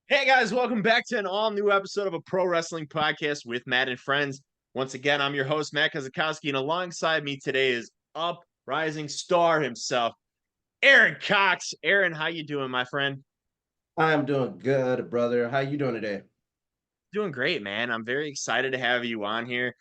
Hey guys, welcome back to an all new episode of a pro wrestling podcast with Matt and friends. Once again, I'm your host, Matt Kozakowski, and alongside me today is uprising star himself, Aaron Cox. Aaron, how you doing, my friend? I'm doing good, brother. How you doing today? Doing great, man. I'm very excited to have you on here.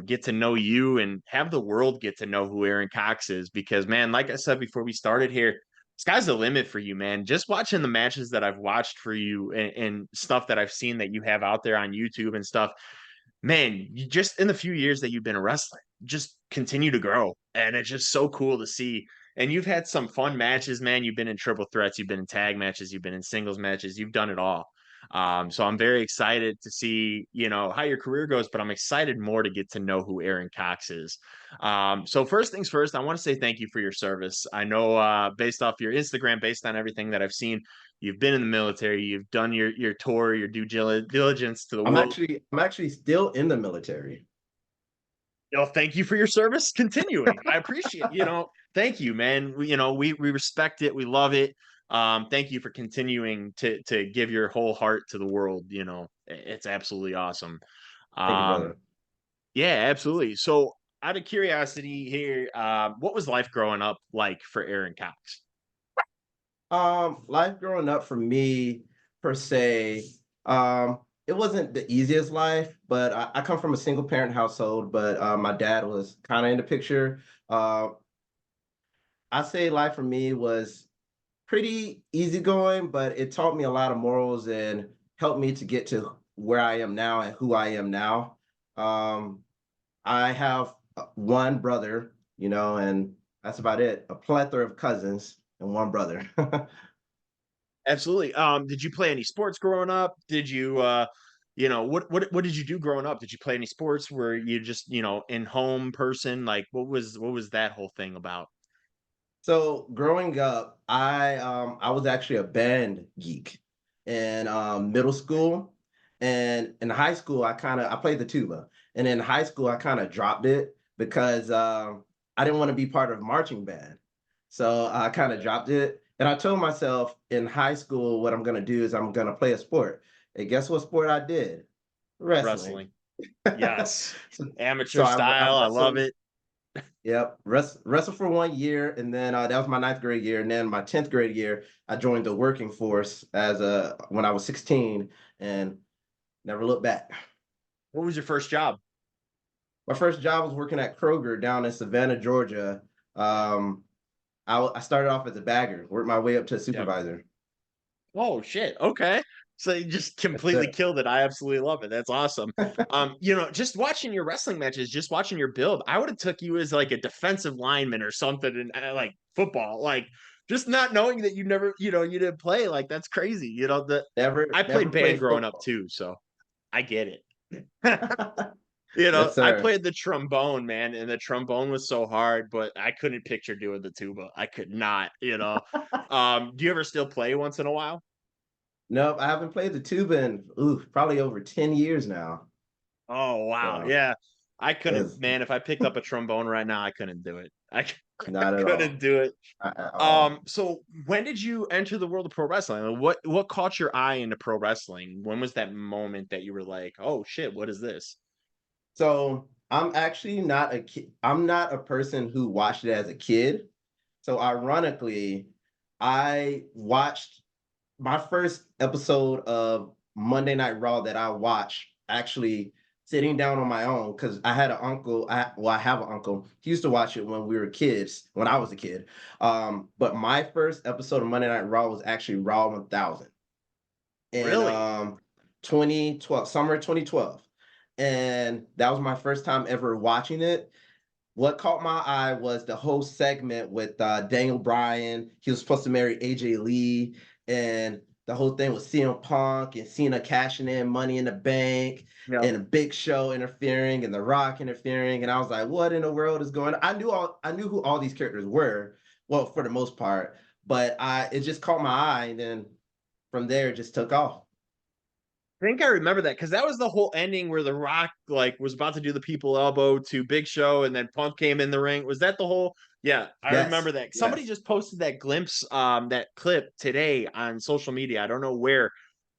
Get to know you and have the world get to know who Aaron Cox is because, man, like I said before we started here, sky's the limit for you, man. Just watching the matches that I've watched for you and stuff that I've seen that you have out there on YouTube and stuff, man, you just in the few years that you've been wrestling, just continue to grow. And it's just so cool to see. And you've had some fun matches, man. You've been in triple threats, you've been in tag matches, you've been in singles matches, you've done it all. So I'm very excited to see, how your career goes, but I'm excited more to get to know who Aaron Cox is. So first things first, I want to say thank you for your service. I know based off your Instagram, based on everything that I've seen, you've been in the military, you've done your tour, your due diligence to the I'm world. actually I'm actually still in the military. Thank you for your service. Continuing, I appreciate. Thank you, man. We respect it. We love it. Thank you for continuing to give your whole heart to the world. It's absolutely awesome. Thank you, Um, brother. yeah, absolutely. So, out of curiosity here, what was life growing up like for Aaron Cox? Life growing up for me per se, it wasn't the easiest life, but I come from a single parent household, but my dad was kind of in the picture. Uh, I say life for me was pretty easygoing, but it taught me a lot of morals and helped me to get to where I am now and who I am now. Um, I have one brother, and that's about it. A plethora of cousins and one brother. Absolutely. Did you play any sports growing up? Did you what did you do growing up? Did you play any sports? Were you just, in home person? Like what was that whole thing about? So growing up, I was actually a band geek in middle school, and in high school I played the tuba, and in high school I kind of dropped it because I didn't want to be part of marching band, so I kind of dropped it. And I told myself in high school what I'm gonna do is I'm gonna play a sport. And guess what sport I did? Wrestling. Wrestling. Yes. so, Amateur so I style. I love wrestled. it. Yep, wrestled for 1 year, and then that was my ninth grade year. And then my 10th grade year, I joined the working force as a when I was 16, and never looked back. What was your first job? My first job was working at Kroger down in Savannah, Georgia. Um, I started off as a bagger, worked my way up to a Yeah. supervisor. Oh shit. Okay. So you just Yes, completely sir. killed it. I absolutely love it. That's awesome. Just watching your wrestling matches, just watching your build, I would have took you as like a defensive lineman or something in like football. Like just not knowing that you never, you didn't play. Like that's crazy. I Never played band played growing up football. too, so I get it. Yes, I sir. played the trombone, man, and the trombone was so hard, but I couldn't picture doing the tuba. I could not. Do you ever still play once in a while? Nope, I haven't played the tuba in probably over 10 years now. Oh wow, So yeah. I couldn't, it's man. If I picked up a trombone right now, I couldn't do it. I not at couldn't all. do it. Not at all. So when did you enter the world of pro wrestling? Like, what caught your eye into pro wrestling? When was that moment that you were like, oh shit, what is this? So I'm actually not a kid. I'm not a person who watched it as a kid. So ironically, I watched my first episode of Monday Night Raw that I watched actually sitting down on my own because I had an uncle. I have an uncle. He used to watch it when we were kids, when I was a kid. But my first episode of Monday Night Raw was actually Raw 1000 in Really? 2012, summer 2012. And that was my first time ever watching it. What caught my eye was the whole segment with Daniel Bryan. He was supposed to marry AJ Lee, and the whole thing was CM Punk and Cena cashing in Money in the Bank, Yeah. and a Big Show interfering, and The Rock interfering. And I was like, "What in the world is going on?" I knew who all these characters were, well, for the most part, but it just caught my eye, and then from there it just took off. I think I remember that because that was the whole ending where The Rock like was about to do the people elbow to Big Show, and then Punk came in the ring. Was that the whole? Yeah, I remember Yes, that. Somebody yes. just posted that glimpse, that clip today on social media. I don't know where,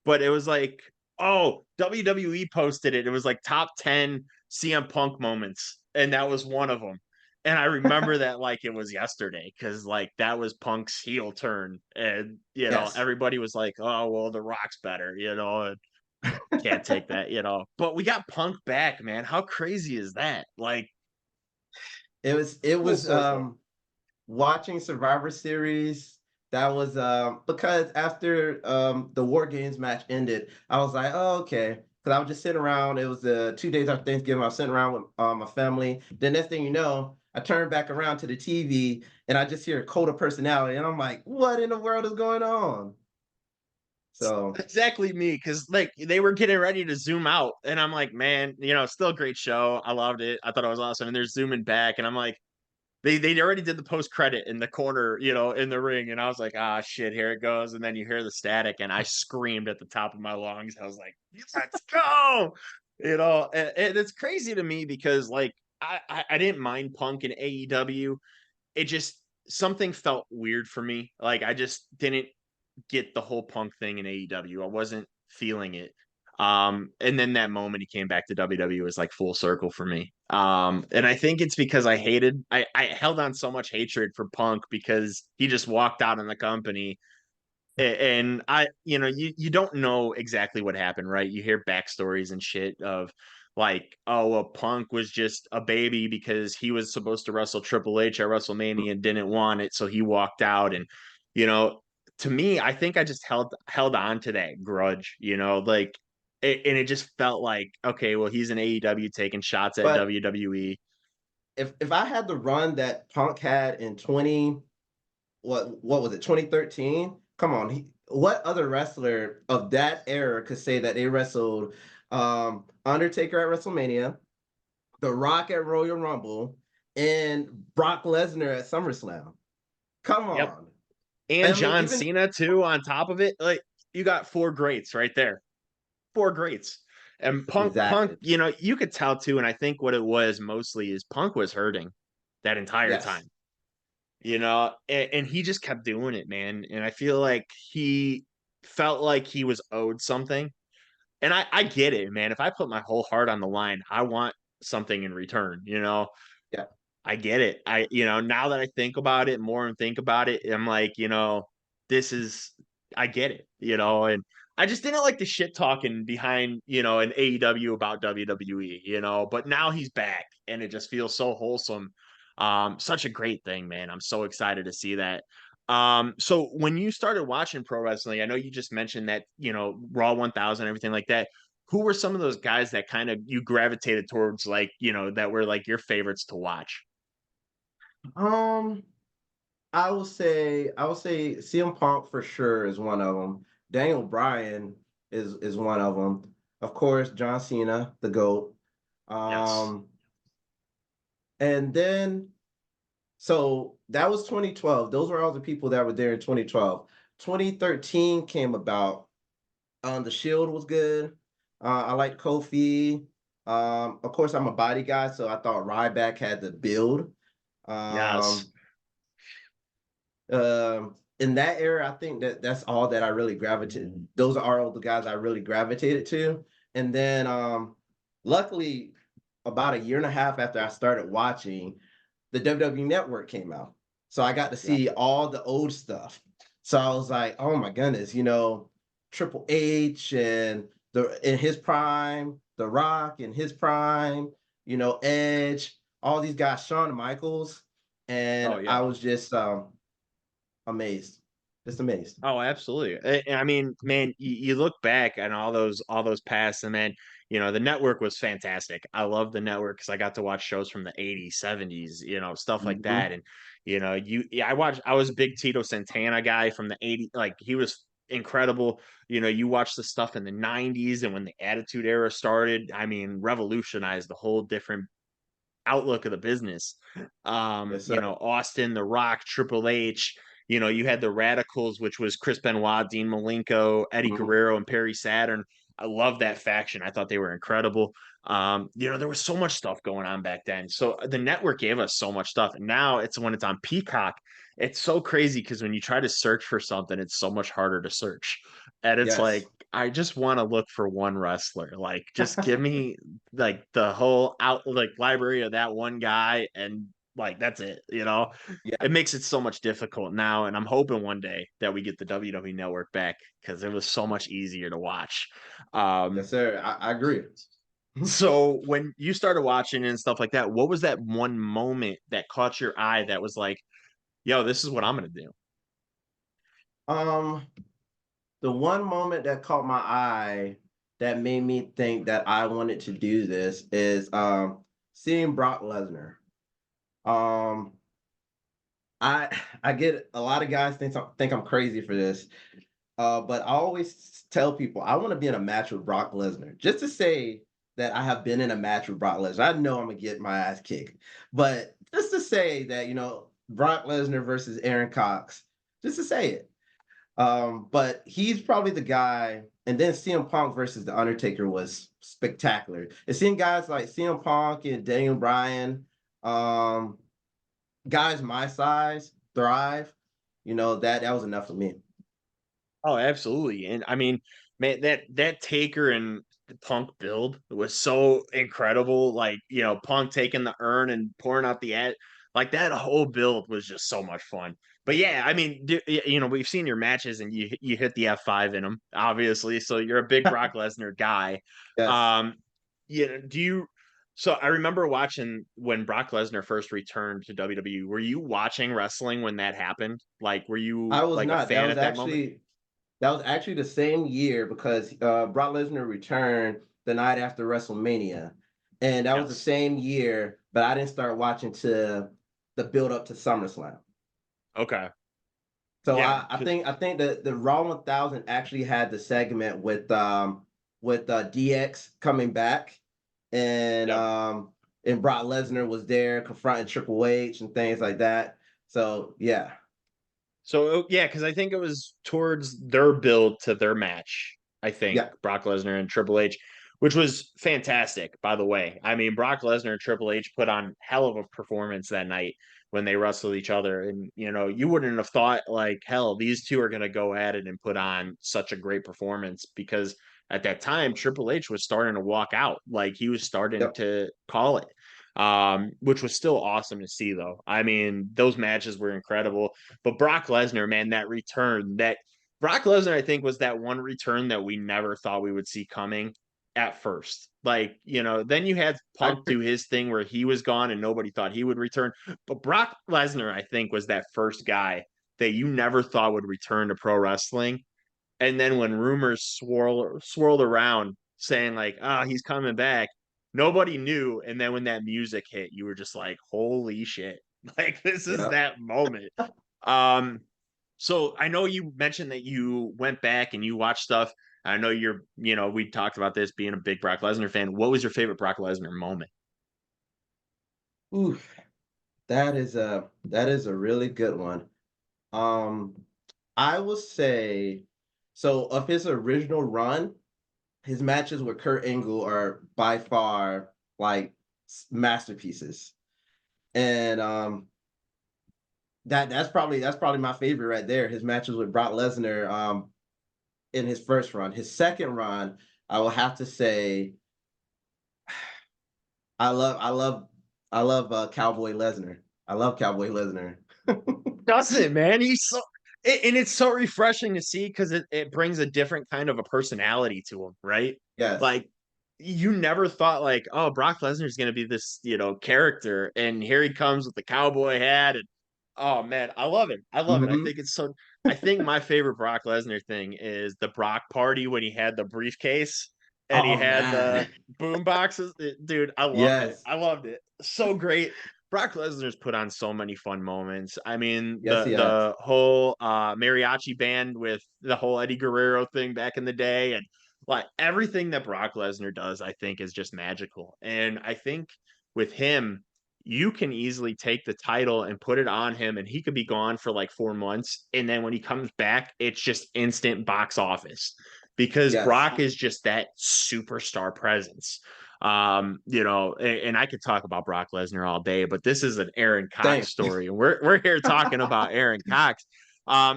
but it was like, oh, WWE posted it. It was like top 10 CM Punk moments, and that was one of them. And I remember that like it was yesterday because like that was Punk's heel turn, and Yes. everybody was like, "Oh, well, The Rock's better," and can't take that. But we got Punk back, man. How crazy is that? Like It full was circle. watching Survivor Series. That was because after the War Games match ended, I was like, oh, okay. Because I was just sitting around. It was 2 days after Thanksgiving. I was sitting around with my family. The next thing you know, I turned back around to the TV and I just hear a code of personality. And I'm like, what in the world is going on? So, Exactly me, because like they were getting ready to zoom out, and I'm like, man, still a great show. I loved it. I thought it was awesome. And they're zooming back, and I'm like, they already did the post credit in the corner, in the ring, and I was like, ah, shit, here it goes. And then you hear the static, and I screamed at the top of my lungs. I was like, let's go, and it's crazy to me because like I didn't mind Punk in AEW. It just something felt weird for me. Like I just didn't get the whole Punk thing in AEW. I wasn't feeling it. And then that moment he came back to WWE was like full circle for me. And I think it's because I held on so much hatred for Punk because he just walked out on the company. And you don't know exactly what happened, right? You hear backstories and shit of like, oh, well, Punk was just a baby because he was supposed to wrestle Triple H at WrestleMania and didn't want it, so he walked out. And you know, to me, I think I just held on to that grudge, like, and it just felt like, okay, well, he's in AEW taking shots at but WWE. if I had the run that Punk had in 20, what was it, 2013? Come on, what other wrestler of that era could say that they wrestled Undertaker at WrestleMania, The Rock at Royal Rumble, and Brock Lesnar at SummerSlam? Come Yep. on. And I mean, John even Cena too on top of it. Like you got four greats right there. Four greats. And Punk, exactly. you could tell too, and I think what it was mostly is Punk was hurting that entire Yes. time, and he just kept doing it, man. And I feel like he felt like he was owed something. And I get it, man. If I put my whole heart on the line, I want something in return. Yeah. I get it. Now that I think about it more and think about it, I'm like, this is, I get it, and I just didn't like the shit talking behind, an AEW about WWE, but now he's back and it just feels so wholesome. Such a great thing, man. I'm so excited to see that. So when you started watching pro wrestling, I know you just mentioned that, Raw 1000, everything like that. Who were some of those guys that kind of you gravitated towards, like, that were like your favorites to watch? Um, I will say CM Punk for sure is one of them. Daniel Bryan is one of them. Of course, John Cena, the GOAT. Yes. Um, and then so that was 2012. Those were all the people that were there in 2012. 2013 came about. The Shield was good. I liked Kofi. Of course, I'm a body guy, so I thought Ryback had the build. Yes. Um, in that era, I think that's all that I really gravitated. Those are all the guys I really gravitated to. And then, luckily, about a year and a half after I started watching, the WWE Network came out, so I got to Yep. see all the old stuff. So I was like, oh my goodness, Triple H and the in his prime, The Rock in his prime, Edge, all these guys, Shawn Michaels, Oh and yeah. I was just amazed. Just amazed. Oh, absolutely. And I mean, man, you look back and all those pasts, and man, the network was fantastic. I love the network because I got to watch shows from the 80s, 70s, stuff like Mhm. that. And yeah, I was a big Tito Santana guy from the 80s. Like he was incredible. You watch the stuff in the 90s and when the Attitude Era started, I mean, revolutionized the whole different outlook of the business. Yes, sir. Austin, The Rock, Triple H. You had the Radicals, which was Chris Benoit, Dean Malenko, Eddie Mhm. Guerrero, and Perry Saturn. I love that faction. I thought they were incredible. There was so much stuff going on back then. So the network gave us so much stuff. And now when it's on Peacock, it's so crazy because when you try to search for something, it's so much harder to search. And it's like, Yes. I just want to look for one wrestler. Like, just give me like the whole out like library of that one guy, and like that's it. Yeah, It makes it so much difficult now, and I'm hoping one day that we get the WWE Network back because it was so much easier to watch. yes, Um, sir. I agree. so when you started watching and stuff like that, what was that one moment that caught your eye that was like, "Yo, this is what I'm gonna do"? Um, the one moment that caught my eye that made me think that I wanted to do this is seeing Brock Lesnar. Um, I get a lot of guys think I'm crazy for this, but I always tell people I want to be in a match with Brock Lesnar just to say that I have been in a match with Brock Lesnar. I know I'm gonna get my ass kicked, but just to say that Brock Lesnar versus Aaron Cox, just to say it. But he's probably the guy. And then CM Punk versus The Undertaker was spectacular. And seeing guys like CM Punk and Daniel Bryan, um, guys my size thrive, that was enough for me. Oh, absolutely. And I mean, man, that Taker and Punk build was so incredible. Like, Punk taking the urn and pouring out the ad, like that whole build was just so much fun. But yeah, I mean, we've seen your matches and you hit the F5 in them, obviously. So you're a big Brock Lesnar guy. Yes. Um, do you so I remember watching when Brock Lesnar first returned to WWE. Were you watching wrestling when that happened? Like, were you I was like a not. fan at that moment? That was actually the same year because Brock Lesnar returned the night after WrestleMania, and that was the Yes. same year. But I didn't start watching to the build up to SummerSlam. Okay. So Yeah. I think that the Raw 1000 actually had the segment with DX coming back, and Yep. um and Brock Lesnar was there confronting Triple H and things like that. So yeah, So yeah, because I think it was towards their build to their match. I think yeah, Brock Lesnar and Triple H, which was fantastic, by the way. I mean, Brock Lesnar and Triple H put on hell of a performance that night when they wrestled each other, and you wouldn't have thought like hell these two are going to go at it and put on such a great performance because at that time Triple H was starting to walk out, like he was starting yep. to call it. Which was still awesome to see, though. I mean, those matches were incredible. But Brock Lesnar, man, that return, that Brock Lesnar, I think, was that one return that we never thought we would see coming at first. Like, then you had I Punk do his thing where he was gone and nobody thought he would return. But Brock Lesnar, I think, was that first guy that you never thought would return to pro wrestling. And then when rumors swirled around saying like, he's coming back, nobody knew. And then when that music hit, you were just like, holy shit. Like this is Yeah. that moment. Um, so I know you mentioned that you went back and you watched stuff. I know we talked about this being a big Brock Lesnar fan. What was your favorite Brock Lesnar moment? Ooh, that is a really good one. Um, I will say, so of his original run, his matches with Kurt Angle are by far like masterpieces, and that's probably my favorite right there. His matches with Brock Lesnar, in his first run. His second run, I will have to say, I love, I love, I love Cowboy Lesnar. I love Cowboy Lesnar. Doesn't, man. And it's so refreshing to see because it brings a different kind of a personality to him, right? Yes. Like you never thought like, oh, Brock Lesnar is gonna be this, character, and here he comes with the cowboy hat, and oh man, I love it. I love it. I Hmm. think it's so. I think my favorite Brock Lesnar thing is the Brock party when he had the briefcase and he Oh had the man. boom boxes. Dude, I loved it. Yes. I loved it. So great. Brock Lesnar's put on so many fun moments. I mean, Yes, the he has. the whole mariachi band with the whole Eddie Guerrero thing back in the day, and like everything that Brock Lesnar does, I think is just magical. And I think with him, you can easily take the title and put it on him, and he could be gone for like 4 months, and then when he comes back, it's just instant box office because Yes. Brock is just that superstar presence. And I could talk about Brock Lesnar all day, but this is an Aaron Cox Same. story, and we're here talking about Aaron Cox.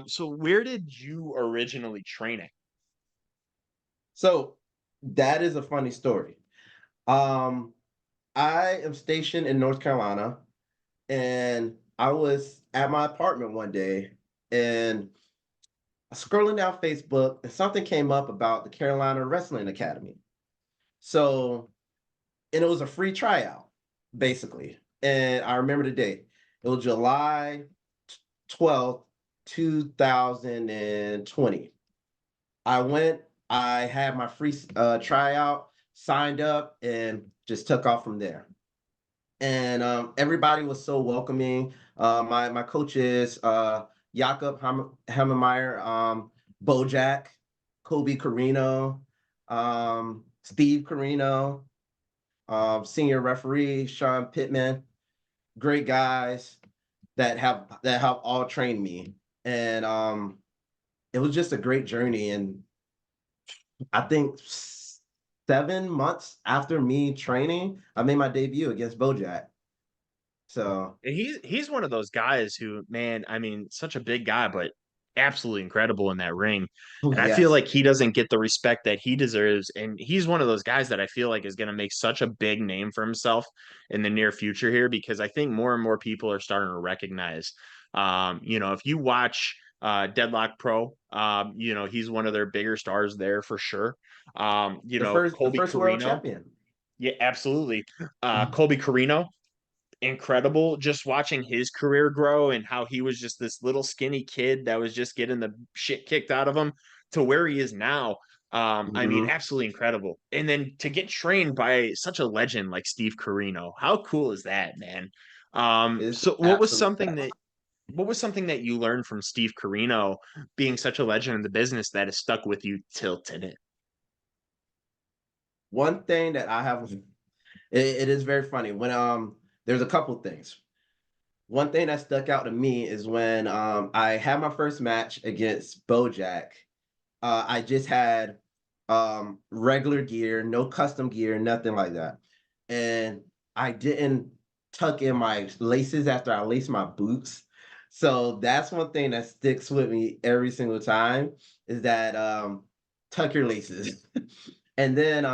So where did you originally train at? So that is a funny story. Um, I am stationed in North Carolina, and I was at my apartment one day, and scrolling down Facebook, and something came up about the Carolina Wrestling Academy. So, and it was a free tryout, basically. And I remember the date. It was July 12th, 2020. I went, I had my free tryout, signed up, and just took off from there. And everybody was so welcoming. My coaches, Jakob Hammermeyer, Bojack, Colby Corino, Steve Corino, senior referee Sean Pittman, great guys that have all trained me, and it was just a great journey. And I think 7 months after me training, I made my debut against Bojack. So And he's one of those guys who, man, I mean, such a big guy, but absolutely incredible in that ring. And I feel yes, like he doesn't get the respect that he deserves. And he's one of those guys that I feel like is going to make such a big name for himself in the near future here, because I think more and more people are starting to recognize, if you watch Deadlock Pro, he's one of their bigger stars there for sure. the Colby first world Corino. champion. Yeah, absolutely. Colby Corino, incredible, just watching his career grow and how he was just this little skinny kid that was just getting the shit kicked out of him to where he is now. I mean, Mhm. absolutely incredible. And then to get trained by such a legend like Steve Corino, how cool is that, man? It's So absolute. what was something that you learned from Steve Corino being such a legend in the business that has stuck with you till today? One thing that I have, it is very funny when there's a couple things. One thing that stuck out to me is when I had my first match against Bojack. I just had regular gear, no custom gear, nothing like that. And I didn't tuck in my laces after I laced my boots. So that's one thing that sticks with me every single time is that tuck your laces. And then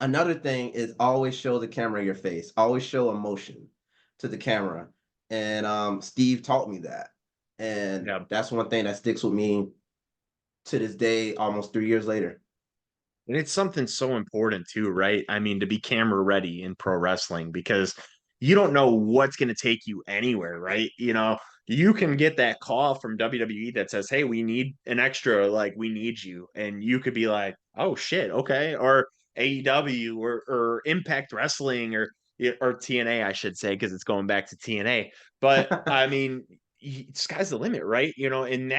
another thing is always show the camera your face, always show emotion to the camera. And Steve taught me that. And Yeah. that's one thing that sticks with me to this day, almost 3 years later. And it's something so important too, right? I mean, to be camera ready in pro wrestling because you don't know what's going to take you anywhere, right? You can get that call from WWE that says, "Hey, we need an extra, like we need you." And you could be like, "Oh shit, okay." Or AEW or Impact Wrestling or TNA, I should say, because it's going back to TNA. But I mean, sky's the limit, right? And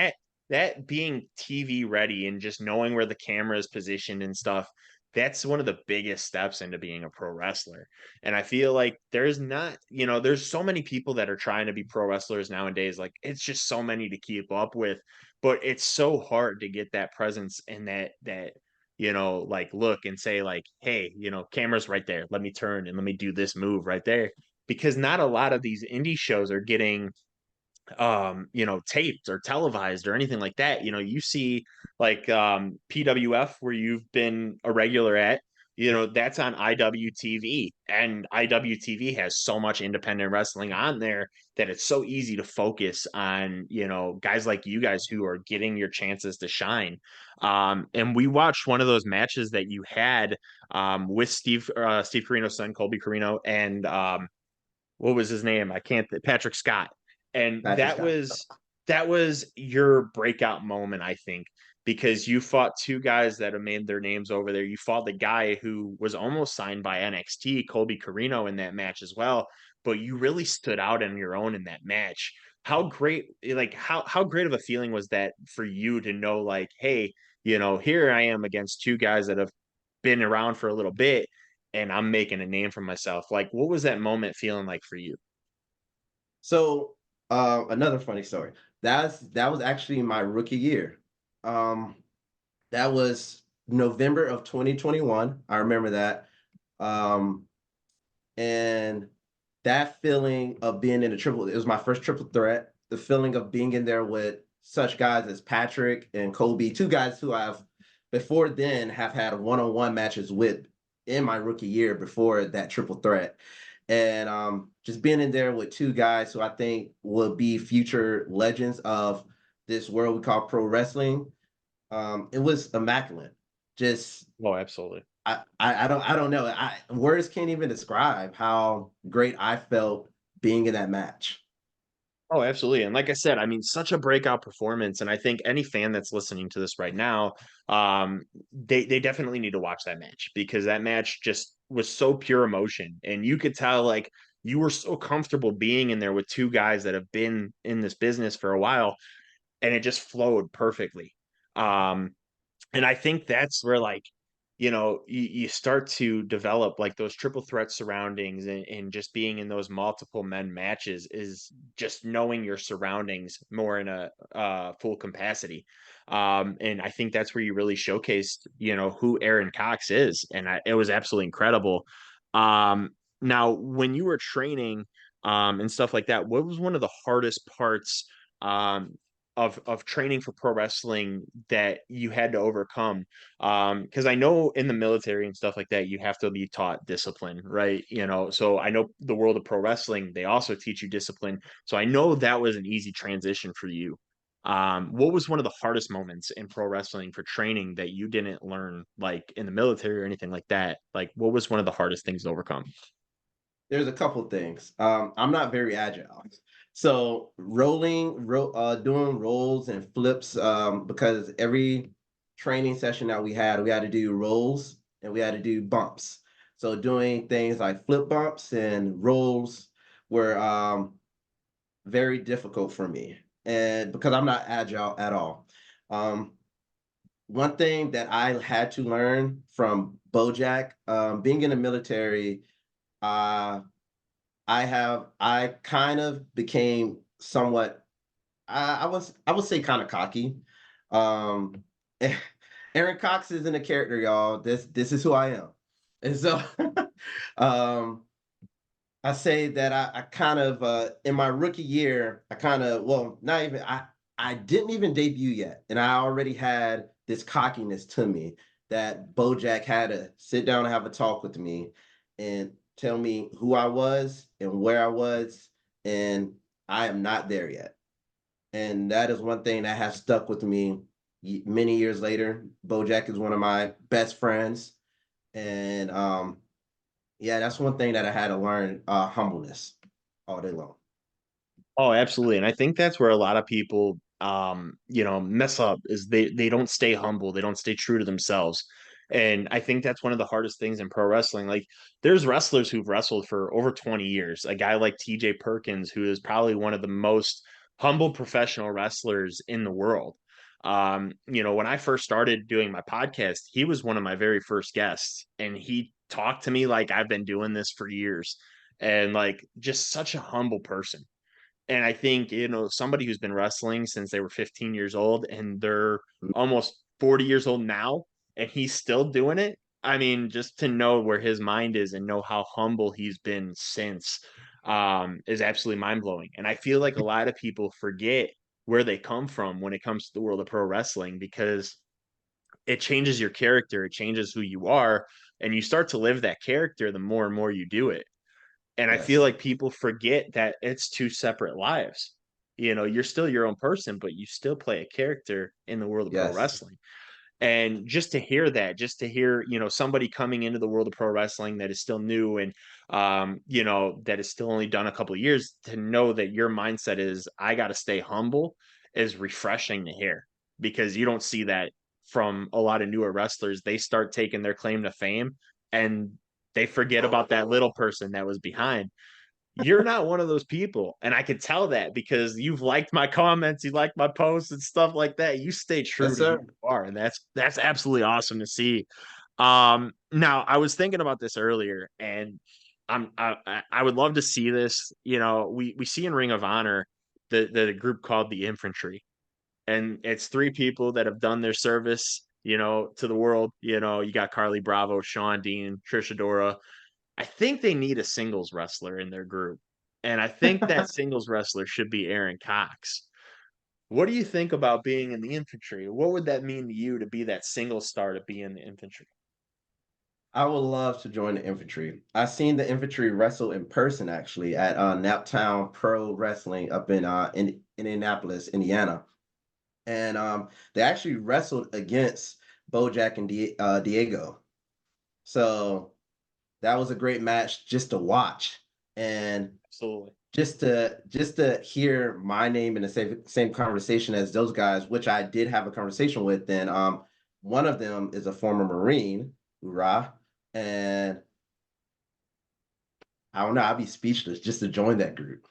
that being TV ready and just knowing where the camera is positioned and stuff, that's one of the biggest steps into being a pro wrestler. And I feel like there's so many people that are trying to be pro wrestlers nowadays. Like it's just so many to keep up with, but it's so hard to get that presence and like look and say like, hey, camera's right there. Let me turn and let me do this move right there. Because not a lot of these indie shows are getting taped or televised or anything like that. You see like PWF where you've been a regular at, that's on IWTV, and IWTV has so much independent wrestling on there that it's so easy to focus on, guys like you guys who are getting your chances to shine. And we watched one of those matches that you had with Steve Carino's son, Colby Carino, and what was his name? I can't. Patrick Scott, and Patrick Scott. that was your breakout moment, I think, because you fought two guys that have made their names over there. You fought the guy who was almost signed by NXT, Colby Corino, in that match as well. But you really stood out on your own in that match. How great, like how great of a feeling was that for you to know, like, hey, here I am against two guys that have been around for a little bit and I'm making a name for myself. Like, what was that moment feeling like for you? So another funny story. That was actually my rookie year. Um, that was November of 2021. I remember that. Um, and that feeling of being in a triple, it was my first triple threat. The feeling of being in there with such guys as Patrick and Kobe, two guys who I've before then have had one-on-one matches with in my rookie year before that triple threat. And just being in there with two guys who I think will be future legends of this world we call pro wrestling. It was immaculate. Just Oh, absolutely. I don't know. Words can't even describe how great I felt being in that match. Oh, absolutely. And like I said, I mean, such a breakout performance. And I think any fan that's listening to this right now, they definitely need to watch that match because that match just was so pure emotion. And you could tell like you were so comfortable being in there with two guys that have been in this business for a while, and it just flowed perfectly. Um, and I think that's where like you start to develop like those triple threat surroundings, and just being in those multiple men matches is just knowing your surroundings more in a full capacity. And I think that's where you really showcased who Aaron Cox is, and it was absolutely incredible. Now when you were training and stuff like that, what was one of the hardest parts um of training for pro wrestling that you had to overcome? Because I know in the military and stuff like that, you have to be taught discipline, right? So I know the world of pro wrestling, they also teach you discipline. So I know that was an easy transition for you. What was one of the hardest moments in pro wrestling for training that you didn't learn like in the military or anything like that? Like, what was one of the hardest things to overcome? There's a couple things. I'm not very agile. So doing rolls and flips, because every training session that we had to do rolls and we had to do bumps. So doing things like flip bumps and rolls were very difficult for me, and because I'm not agile at all. Um, One thing that I had to learn from BoJack, being in the military, uh, I kind of became somewhat I would say kind of cocky. Um Aaron Cox isn't a character, y'all. This is who I am. And so um I say that I kind of in my rookie year, I kind of well, not even I didn't even debut yet, and I already had this cockiness to me that Bojack had to sit down and have a talk with me and tell me who I was and where I was, and I am not there yet. And that is one thing that has stuck with me many years later. Bojack is one of my best friends, and yeah, that's one thing that I had to learn, humbleness all day long. Oh, absolutely. And I think that's where a lot of people mess up is they don't stay humble, they don't stay true to themselves. And I think that's one of the hardest things in pro wrestling. Like there's wrestlers who've wrestled for over 20 years. A guy like TJ Perkins, who is probably one of the most humble professional wrestlers in the world. When I first started doing my podcast, he was one of my very first guests, and he talked to me like I've been doing this for years, and like just such a humble person. And I think, somebody who's been wrestling since they were 15 years old and they're almost 40 years old now, and he's still doing it. I mean, just to know where his mind is and know how humble he's been since is absolutely mind blowing. And I feel like a lot of people forget where they come from when it comes to the world of pro wrestling because it changes your character, it changes who you are, and you start to live that character the more and more you do it. And I feel Yes, like people forget that it's two separate lives. You're still your own person, but you still play a character in the world of pro yes, wrestling. And just to hear that, just to hear, somebody coming into the world of pro wrestling that is still new and, that is still only done a couple of years, to know that your mindset is, I got to stay humble, is refreshing to hear because you don't see that from a lot of newer wrestlers. They start taking their claim to fame and they forget about that little person that was behind. You're not one of those people. And I could tell that because you've liked my comments, you like my posts and stuff like that. You stay true yes, to who sir. you are. And that's absolutely awesome to see. Now I was thinking about this earlier, and I would love to see this. We see in Ring of Honor the group called the Infrantry, and it's three people that have done their service, to the world. You got Carly Bravo, Sean Dean, Trish Adora. I think they need a singles wrestler in their group. And I think that singles wrestler should be Aaron Cox. What do you think about being in the infantry? What would that mean to you to be that single star to be in the infantry? I would love to join the infantry. I seen the infantry wrestle in person actually at Naptown Pro Wrestling up in Indianapolis, Indiana, and they actually wrestled against Bojack and Diego. So that was a great match just to watch, and Absolutely. just to hear my name in the same conversation as those guys, which I did have a conversation with. Then one of them is a former Marine, hoorah, and I don't know, I'd be speechless just to join that group.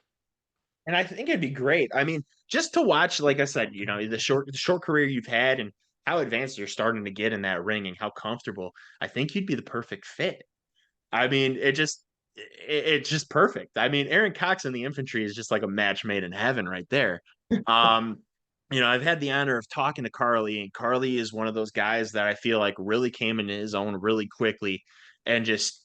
And I think it'd be great. I mean, just to watch, like I said, the short career you've had and how advanced you're starting to get in that ring and how comfortable, I think you'd be the perfect fit. I mean, it's just perfect. I mean, Aaron Cox in the infantry is just like a match made in heaven right there. Um, I've had the honor of talking to Carly, and Carly is one of those guys that I feel like really came into his own really quickly and just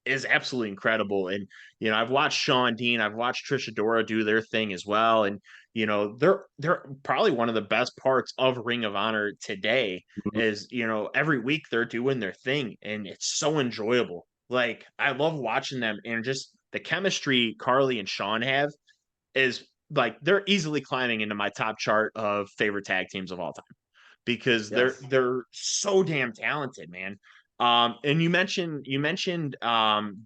is absolutely incredible. And I've watched Sean Dean, I've watched Trisha Dora do their thing as well. And they're probably one of the best parts of Ring of Honor today Mhm. is, every week they're doing their thing and it's so enjoyable. Like I love watching them and just the chemistry Carly and Sean have is like they're easily climbing into my top chart of favorite tag teams of all time because they're Yes. they're so damn talented, man. And you mentioned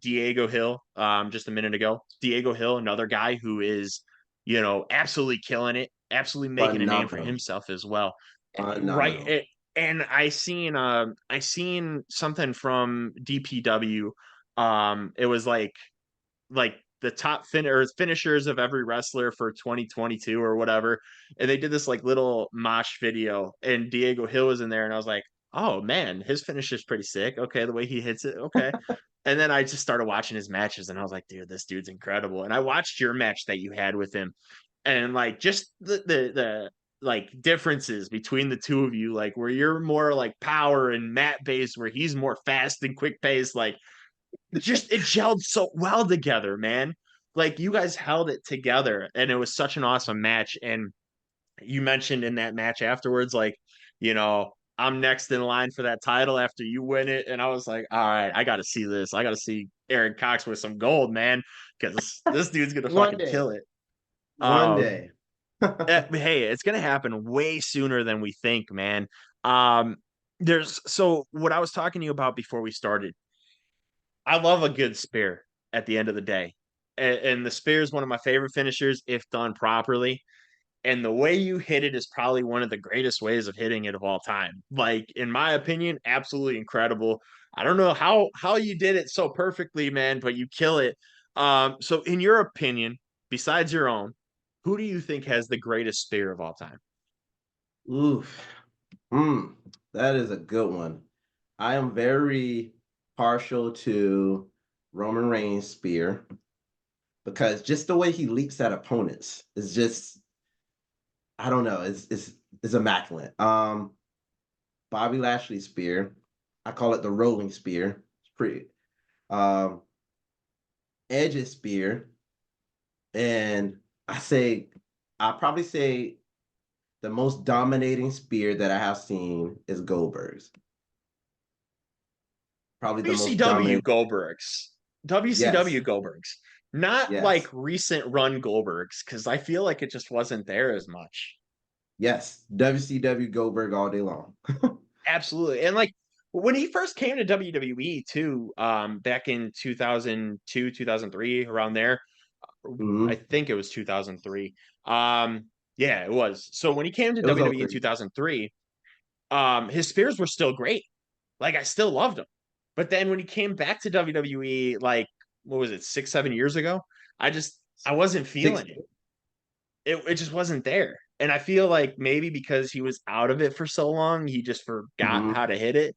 Diego Hill just a minute ago. Diego Hill, another guy who is, absolutely killing it, absolutely making a name for Phenomenal. himself as well. Right. Phenomenal. And I seen something from DPW. It was like the top finishers of every wrestler for 2022 or whatever. And they did this like little mosh video and Diego Hill was in there and I was like, "Oh man, his finish is pretty sick. Okay, the way he hits it. Okay." And then I just started watching his matches and I was like, "Dude, this dude's incredible." And I watched your match that you had with him and like just the like differences between the two of you, like where you're more like power and mat based, where he's more fast and quick pace, like just it gelled so well together, man. Like you guys held it together and it was such an awesome match. And you mentioned in that match afterwards, like, I'm next in line for that title after you win it. And I was like, all right, I got to see this. I got to see Aaron Cox with some gold, man, because this dude's going to One fucking day. kill it. One day. Hey, it's going to happen way sooner than we think, man. Um, so what I was talking to you about before we started, I love a good spear at the end of the day. And the spear is one of my favorite finishers if done properly. And the way you hit it is probably one of the greatest ways of hitting it of all time. Like, in my opinion, absolutely incredible. I don't know how you did it so perfectly, man, but you kill it. So in your opinion, besides your own, who do you think has the greatest spear of all time? Oof. Mm, that is a good one. I am very partial to Roman Reigns' spear because just the way he leaps at opponents is just, I don't know, it's immaculate. Bobby Lashley's spear, I call it the rolling spear. It's pretty. Um, Edge's spear, and I probably say the most dominating spear that I have seen is Goldberg's. Probably the most WCW dominating. Goldbergs. WCW Yes, Goldbergs. Not like yes, recent run Goldbergs, because I feel like it just wasn't there as much. yes. WCW Goldberg all day long. Absolutely. And like when he first came to WWE too, back in 2002, 2003, around there, I Mhm. think it was 2003. Yeah, it was. So when he came to It was WWE in 03. 2003, his spears were still great. Like I still loved him. But then when he came back to WWE, like what was it, 6, 7 years ago? I wasn't Six. feeling it. It just wasn't there. And I feel like maybe because he was out of it for so long, he just forgot Mhm. how to hit it.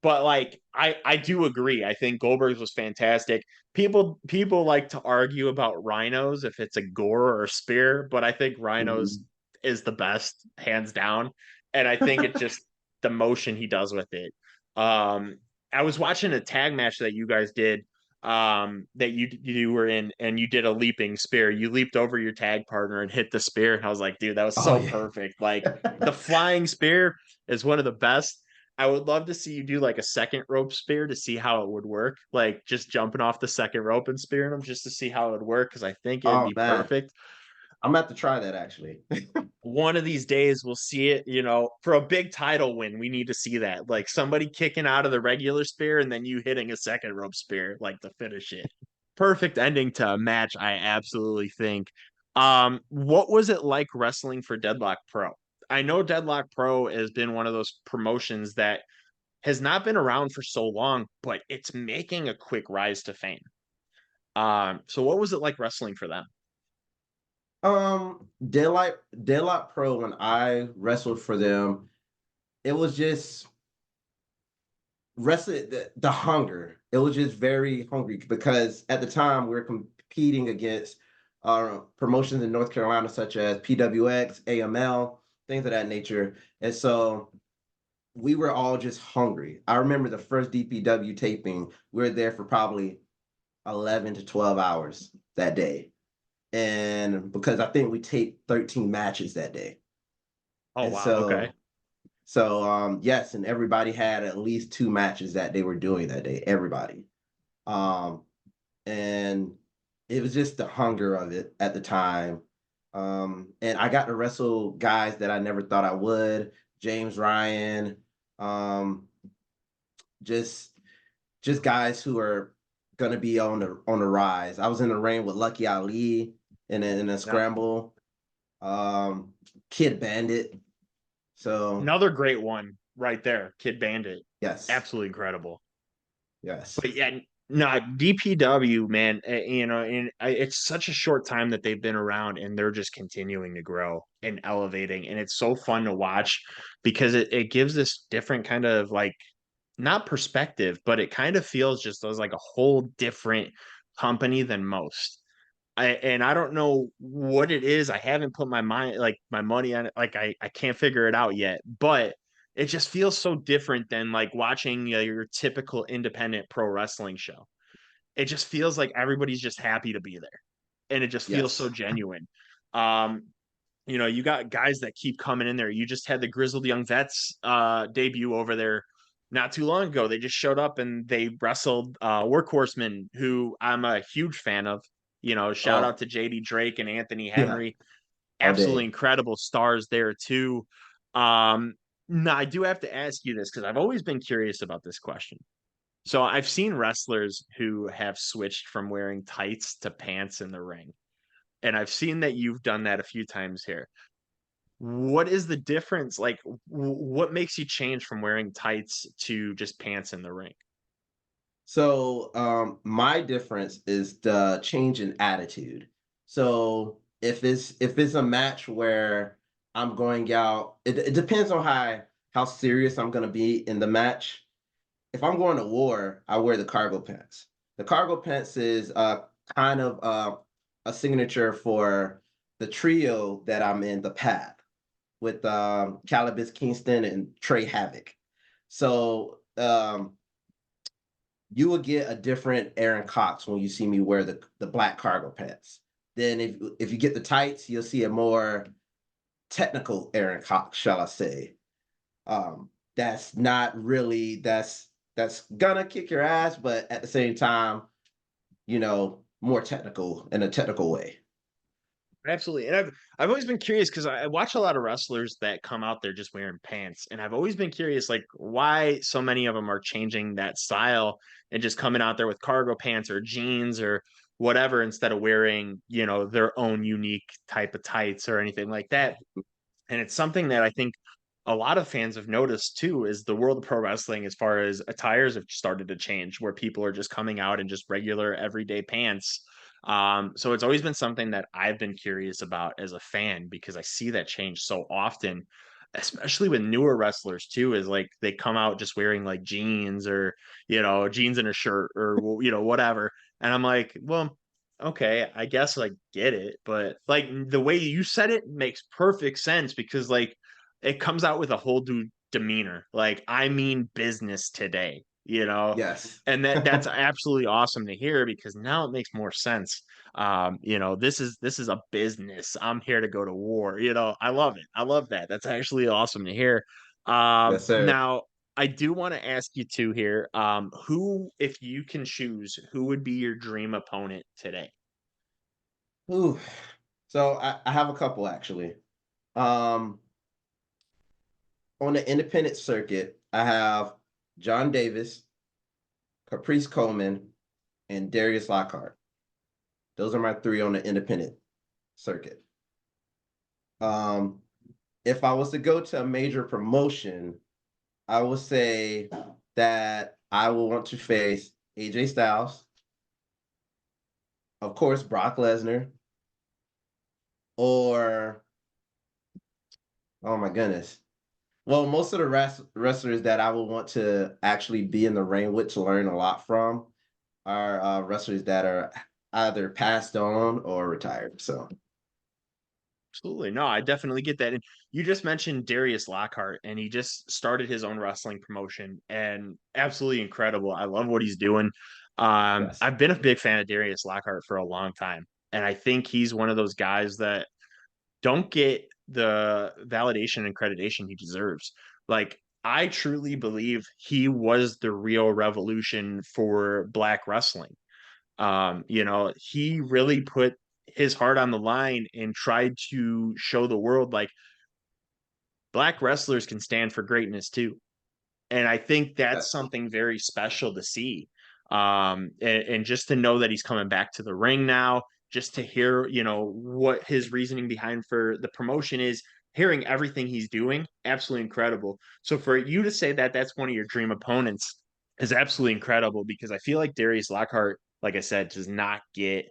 But like I do agree. I think Goldberg's was fantastic. People like to argue about rhinos if it's a gore or a spear, but I think rhinos Mhm. is the best, hands down. And I think it's just the motion he does with it. Um, I was watching a tag match that you guys did. that you were in, and you did a leaping spear. You leaped over your tag partner and hit the spear. And I was like, dude, that was Oh so yeah. perfect. Like the flying spear is one of the best. I would love to see you do like a second rope spear to see how it would work. Like just jumping off the second rope and spearing them just to see how it would work. Cause I think it'd Oh be man, perfect. I'm gonna have to try that actually. One of these days we'll see it, for a big title win. We need to see that. Like somebody kicking out of the regular spear and then you hitting a second rope spear, like to finish it. Perfect ending to a match, I absolutely think. What was it like wrestling for Deadlock Pro? I know Deadlock Pro has been one of those promotions that has not been around for so long, but it's making a quick rise to fame. So what was it like wrestling for them? Daylight Pro, when I wrestled for them, it was just wrestling the hunger. It was just very hungry because at the time we were competing against promotions in North Carolina such as PWX, AML, things of that nature. And so we were all just hungry. I remember the first DPW taping, we were there for probably 11 to 12 hours that day. And because I think we taped 13 matches that day. Oh And wow, okay. yes, and everybody had at least two matches that they were doing that day. Everybody. Um, and it was just the hunger of it at the time. And I got to wrestle guys that I never thought I would. James Ryan, um, just just guys who are gonna be on the rise. I was in the ring with Lucky Ali in a Yeah. scramble. Um, Kid Bandit. So Another great one right there, Kid Bandit. yes, Absolutely incredible. yes, But yeah, no, DPW, man, and it's such a short time that they've been around and they're just continuing to grow and elevating. And it's so fun to watch because it gives this different kind of like, not perspective, but it kind of feels just as like a whole different company than most. I don't know what it is. I haven't put my money on it. Like I can't figure it out yet, but it just feels so different than like watching your typical independent pro wrestling show. It just feels like everybody's just happy to be there, and it just feels so yes. genuine. Um, you got guys that keep coming in there. You just had the Grizzled Young Vets debut over there not too long ago. They just showed up and they wrestled Workhorsemen, who I'm a huge fan of. Shout out Oh, to JD Drake and Anthony yeah, Henry. all Absolutely day. incredible stars there too. Um, now I do have to ask you this because I've always been curious about this question. So I've seen wrestlers who have switched from wearing tights to pants in the ring. And I've seen that you've done that a few times here. What is the difference? Like, what makes you change from wearing tights to just pants in the ring? So my difference is the change in attitude. So if it's a match where I'm going out, it depends on how serious I'm gonna be in the match. If I'm going to war, I wear the cargo pants. The cargo pants is kind of a signature for the trio that I'm in, the Path, with Calibus Kingston and Trey Havoc. So you will get a different Aaron Cox when you see me wear the black cargo pants. Then if you get the tights, you'll see a more technical Aaron Cox, shall I say. That's not really that's gonna kick your ass, but at the same time, more technical in a technical way. Absolutely. And I've always been curious because I watch a lot of wrestlers that come out there just wearing pants. And I've always been curious like why so many of them are changing that style and just coming out there with cargo pants or jeans or whatever instead of wearing, their own unique type of tights or anything like that. And it's something that I think a lot of fans have noticed too is the world of pro wrestling as far as attires have started to change where people are just coming out in just regular everyday pants. So it's always been something that I've been curious about as a fan because I see that change so often, especially with newer wrestlers too, is like they come out just wearing like jeans or, jeans and a shirt or, whatever. And I'm like, well, okay, I guess I get it, but like the way you said it makes perfect sense because like it comes out with a whole new demeanor. Like I mean business today. you know, Yes. and that's absolutely awesome to hear because now it makes more sense. You know, this is a business. I'm here to go to war. You know, I love it. I love that. That's actually awesome to hear. Yes, sir. Now I do want to ask you too here. Who, if you can choose, who would be your dream opponent today? Ooh. So I have a couple actually. Um, on the independent circuit, I have John Davis, Caprice Coleman, and Darius Lockhart. Those are my three on the independent circuit. Um, if I was to go to a major promotion, I would say that I will want to face AJ Styles, of course, Brock Lesnar, or oh my goodness. Well, most of the wrestlers that I would want to actually be in the ring with to learn a lot from are wrestlers that are either passed on or retired. So, Absolutely. No, I definitely get that. And you just mentioned Darius Lockhart, and he just started his own wrestling promotion and absolutely incredible. I love what he's doing. yes, I've been a big fan of Darius Lockhart for a long time. And I think he's one of those guys that don't get the validation and accreditation he deserves. Like, I truly believe he was the real revolution for black wrestling. You know, he really put his heart on the line and tried to show the world like black wrestlers can stand for greatness too. And I think that's yes, something very special to see. And just to know that he's coming back to the ring now, just to hear, you know, what his reasoning behind for the promotion is, hearing everything he's doing, absolutely incredible. So for you to say that that's one of your dream opponents is absolutely incredible because I feel like Darius Lockhart, like I said, does not get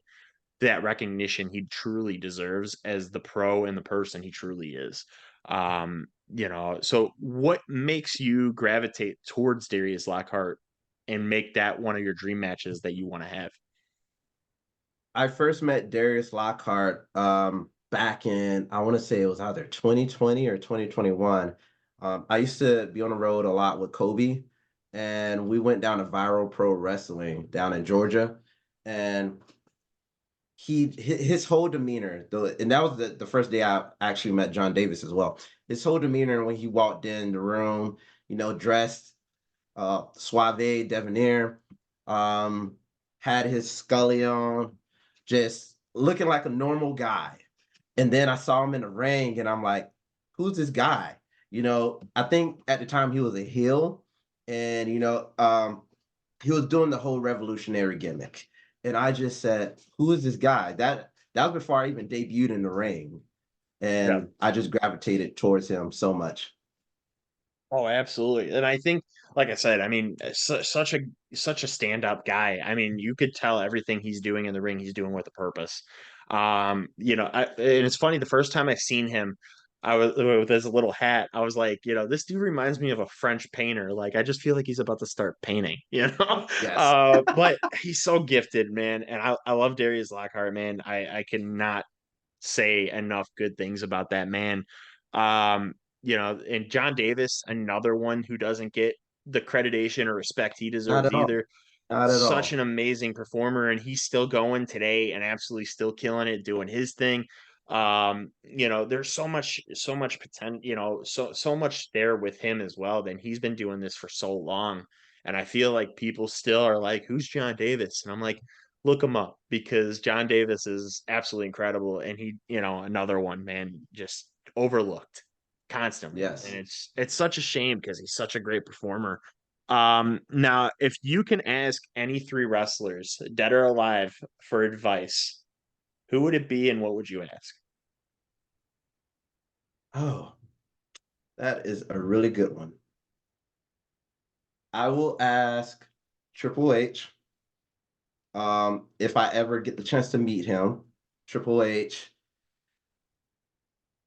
that recognition he truly deserves as the pro and the person he truly is. You know, so what makes you gravitate towards Darius Lockhart and make that one of your dream matches that you want to have? I first met Darius Lockhart back in, I want to say it was either 2020 or 2021. I used to be on the road a lot with Kobe, and we went down to Viral Pro Wrestling down in Georgia. And his whole demeanor, and that was the first day I actually met John Davis as well. His whole demeanor when he walked in the room, dressed suave, debonair, um, had his scully on, just looking like a normal guy. And then I saw him in the ring, and I'm like, who's this guy? I think at the time he was a heel, and he was doing the whole revolutionary gimmick. And I just said, who is this guy? That was before I even debuted in the ring. Yeah. And I just gravitated towards him so much. Oh, absolutely. And I think, like I said, I mean, such a stand-up guy. I mean, you could tell everything he's doing in the ring, he's doing with a purpose. You know, and it's funny, the first time I seen him, I was with his little hat, I was like, you know, this dude reminds me of a French painter. Like, I just feel like he's about to start painting, you know? Yes. But he's so gifted, man. And I love Darius Lockhart, man. I cannot say enough good things about that man. You know, and John Davis, another one who doesn't get the accreditation or respect he Not deserves at all. either. Not at Such all. an amazing performer, and he's still going today and absolutely still killing it, doing his thing. You know, there's so much potential, you know, so much there with him as well. Then he's been doing this for so long. And I feel like people still are like, who's John Davis? And I'm like, look him up because John Davis is absolutely incredible. And he, you know, another one, man, just overlooked constantly. And Yes. it's such a shame because he's such a great performer. Now if you can ask any three wrestlers, dead or alive, for advice, who would it be and what would you ask? Oh, that is a really good one. I will ask Triple H, if I ever get the chance to meet him. Triple H,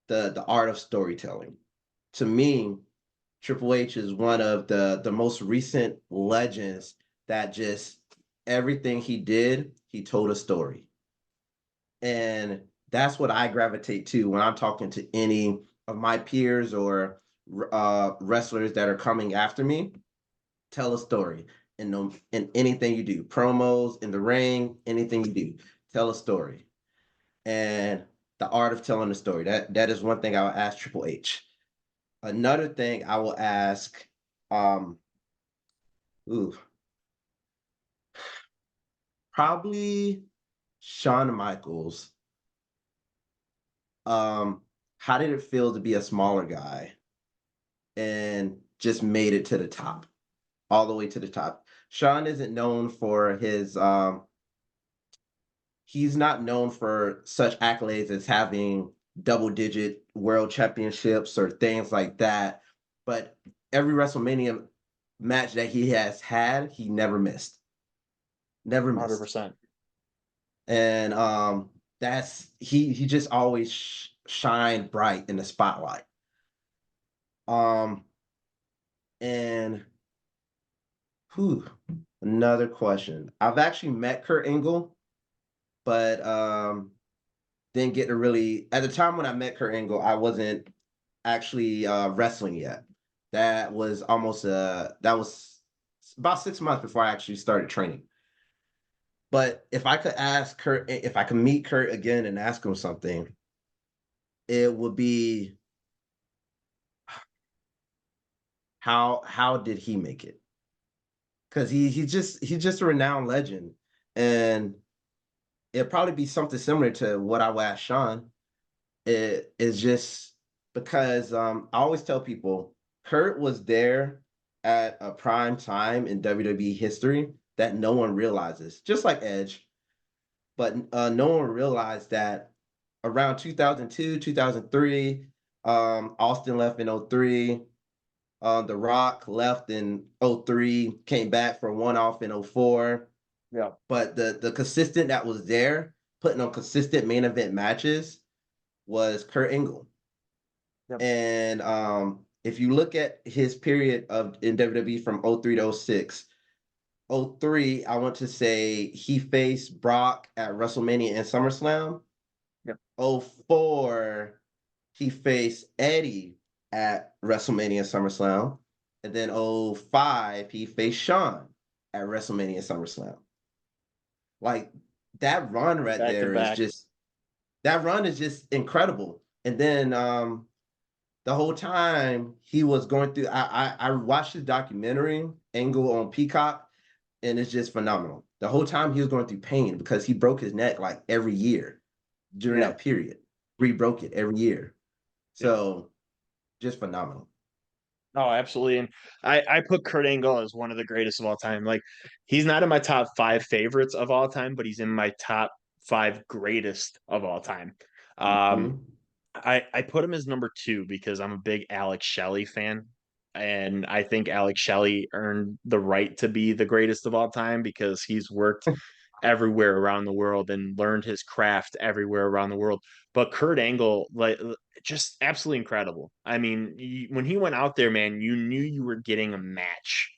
the art of storytelling. To me, Triple H is one of the most recent legends that just everything he did, he told a story. And that's what I gravitate to when I'm talking to any of my peers or wrestlers that are coming after me. tell a story in anything you do, promos, in the ring, anything you do, tell a story. And the art of telling a story. That is one thing I would ask Triple H. Another thing I will ask, um, ooh, probably Shawn Michaels. Um, how did it feel to be a smaller guy and just made it to the top, all the way to the top? Shawn isn't known for his he's not known for such accolades as having double digit world championships or things like that. But every WrestleMania match that he has had, he never missed. Never missed. 100%. And that's he just always shined bright in the spotlight. Um and whew, another question. I've actually met Kurt Angle, but didn't get to really at the time when I met Kurt Angle, I wasn't actually wrestling yet. That was about 6 months before I actually started training. But if I could ask Kurt, if I could meet Kurt again and ask him something, it would be how did he make it? Because he's just a renowned legend, and it'd probably be something similar to what I would ask Sean. It is just because I always tell people Kurt was there at a prime time in WWE history that no one realizes, just like Edge, but no one realized that around 2002, 2003, Austin left in '03. The Rock left in '03, came back for one off in '04. Yeah. But the consistent that was there, putting on consistent main event matches, was Kurt Angle. Yep. And if you look at his period of in WWE from '03 to '06, '03, I want to say he faced Brock at WrestleMania and SummerSlam. Yep. '04, he faced Eddie at WrestleMania and SummerSlam. And then '05, he faced Shawn at WrestleMania and SummerSlam. Like that run right Back to there is back. just that run is just incredible. And then the whole time he was going through, I watched the documentary Angle on Peacock, and it's just phenomenal. The whole time he was going through pain because he broke his neck like every year during Yeah. that period. He broke it every year. Yeah. So just phenomenal. Oh, absolutely. And I put Kurt Angle as one of the greatest of all time. Like he's not in my top five favorites of all time, but he's in my top five greatest of all time. Um, Mhm. I put him as number two because I'm a big Alex Shelley fan. And I think Alex Shelley earned the right to be the greatest of all time because he's worked everywhere around the world and learned his craft everywhere around the world. But Kurt Angle, like, just absolutely incredible. I mean, when he went out there, man, you knew you were getting a match.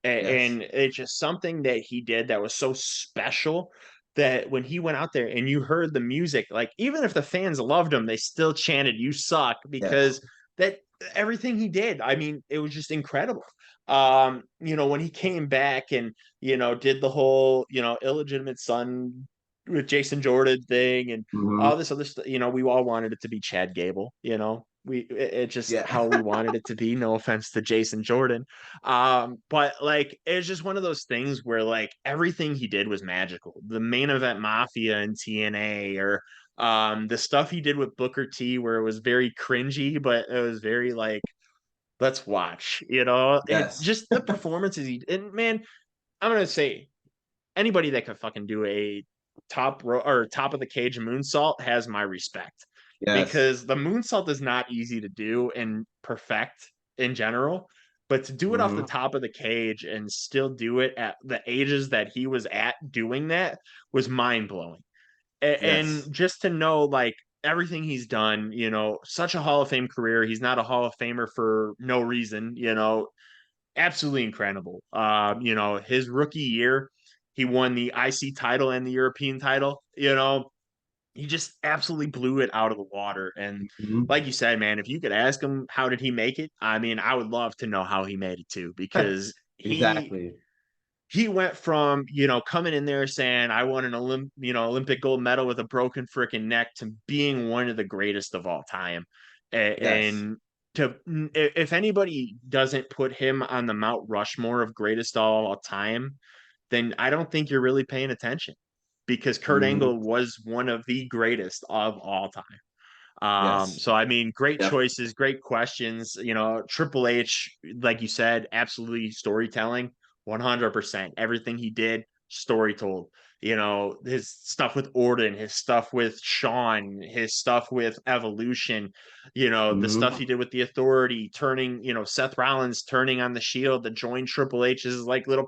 Yes. And it's just something that he did that was so special that when he went out there and you heard the music, like even if the fans loved him, they still chanted "You suck" Yes. because that everything he did, I mean, it was just incredible. When he came back and did the whole illegitimate son with Jason Jordan thing and Mhm. all this other stuff, we all wanted it to be Chad Gable, it's just Yeah. how we wanted it to be. No offense to Jason Jordan, but like it's just one of those things where like everything he did was magical. The main event Mafia and TNA, or the stuff he did with Booker T, where it was very cringy, but it was very like, let's watch, and Yes. just the performances and man, I'm gonna say anybody that could fucking do a top row or top of the cage moonsault has my respect Yes. because the moonsault is not easy to do and perfect in general. But to do it off the Mhm. top of the cage and still do it at the ages that he was at doing that was mind blowing. Yes. And just to know like everything he's done, such a Hall of Fame career. He's not a Hall of Famer for no reason, absolutely incredible. His rookie year, he won the IC title and the European title. He just absolutely blew it out of the water. And Mhm. like you said, man, if you could ask him how did he make it, I mean, I would love to know how he made it too, because he Exactly. he went from, coming in there saying I won an Olympic gold medal with a broken freaking neck to being one of the greatest of all time. Yes. And to if anybody doesn't put him on the Mount Rushmore of greatest of all time, then I don't think you're really paying attention, because Kurt Mhm. Angle was one of the greatest of all time. Yes. So I mean, great Def- choices, great questions. Triple H, like you said, absolutely storytelling, 100%. Everything he did, story told. His stuff with Orton, his stuff with Shawn, his stuff with Evolution, the stuff he mhm. did with the Authority, turning, Seth Rollins turning on the Shield to join Triple H's like little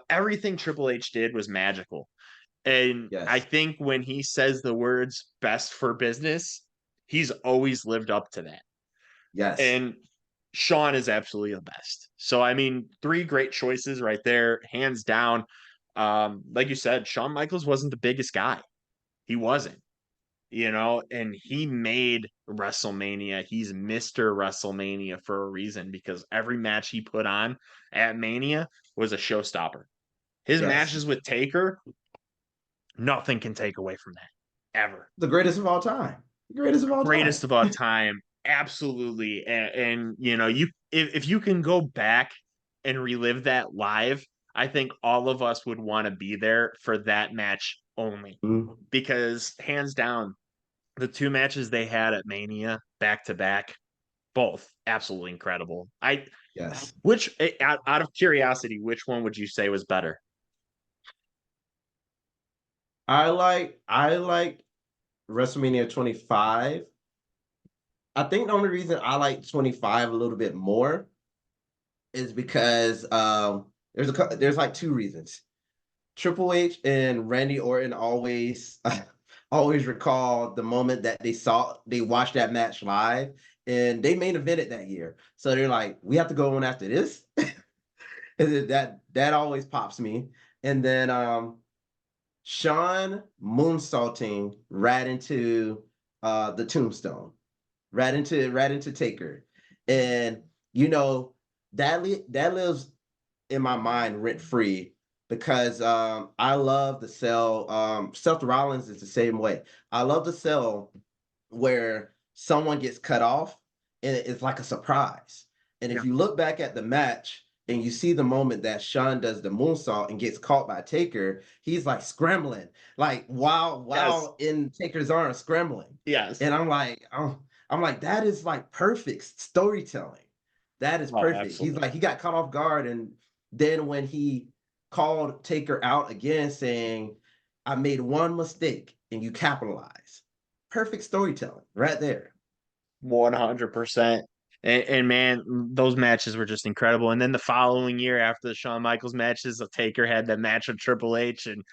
everything Triple H did was magical. And I Yes. think when he says the words best for business, he's always lived up to that. Yes. And Shawn is absolutely the best. So, I mean, three great choices right there, hands down. Like you said, Shawn Michaels wasn't the biggest guy. He wasn't, and he made WrestleMania. He's Mr. WrestleMania for a reason, because every match he put on at Mania was a showstopper. His Yes. matches with Taker, nothing can take away from that, ever. The greatest of all time. The greatest of all time. Greatest of all time, absolutely. And you if you can go back and relive that live, I think all of us would want to be there for that match only, Mhm. because hands down, the two matches they had at Mania back to back, both absolutely incredible. I Yes. which out of curiosity, which one would you say was better? I like WrestleMania 25. I think the only reason I like 25 a little bit more is because there's like two reasons. Triple H and Randy Orton always always recall the moment that they watched that match live, and they main evented that year. So they're like, we have to go on after this. And that always pops me. And then Sean moonsaulting right into the tombstone, right into Taker. And you know, that lives in my mind rent free because I love the sell. Seth Rollins is the same way. I love the sell where someone gets cut off and it's like a surprise. And Yeah. if you look back at the match and you see the moment that Sean does the moonsault and gets caught by Taker, he's like scrambling, like Yes. while in Taker's arms scrambling. Yes. And I'm like, that is like perfect storytelling. That is Oh, perfect. He's like, absolutely. he got caught off guard. And then when he called Taker out again, saying, I made one mistake and you capitalize. Perfect storytelling right there. 100%. And man, those matches were just incredible. And then the following year, after the Shawn Michaels matches, the Taker had that match with Triple H, and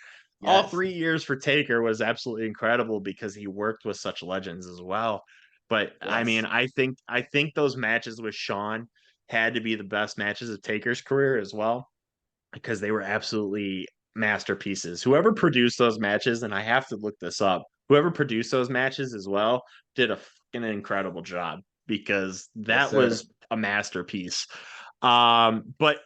all Yes. 3 years for Taker was absolutely incredible because he worked with such legends as well. But I mean, Yes. I think those matches with Shawn had to be the best matches of Taker's career as well, because they were absolutely masterpieces. Whoever produced those matches, and I have to look this up, whoever produced those matches as well did a fucking incredible job, because Yes, that sir. was a masterpiece. But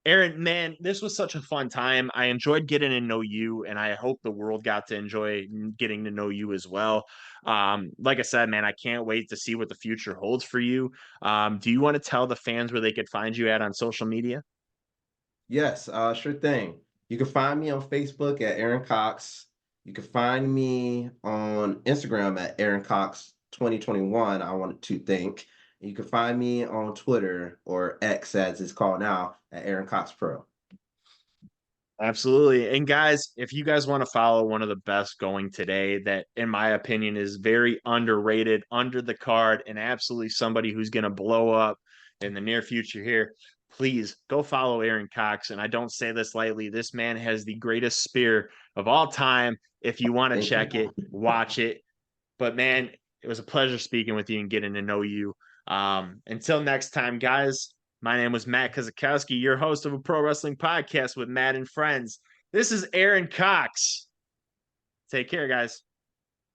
Aaron, man, this was such a fun time. I enjoyed getting to know you, and I hope the world got to enjoy getting to know you as well. Like I said, man, I can't wait to see what the future holds for you. Do you want to tell the fans where they could find you at on social media? Yes, sure thing. You can find me on Facebook at Aaron Cox. You can find me on Instagram at Aaron Cox 2021. I wanted to think. You can find me on Twitter, or X as it's called now, at Aaron Cox Pro. Absolutely. And guys, if you guys want to follow one of the best going today, that in my opinion is very underrated, under the card, and absolutely somebody who's going to blow up in the near future here, please go follow Aaron Cox. And I don't say this lightly. This man has the greatest spear of all time. If you want to Thank check it, you. watch it. But man, it was a pleasure speaking with you and getting to know you. Until next time, guys, my name was Matt Kozakowski, your host of a pro wrestling podcast with Matt and friends. This is Aaron Cox. Take care, guys.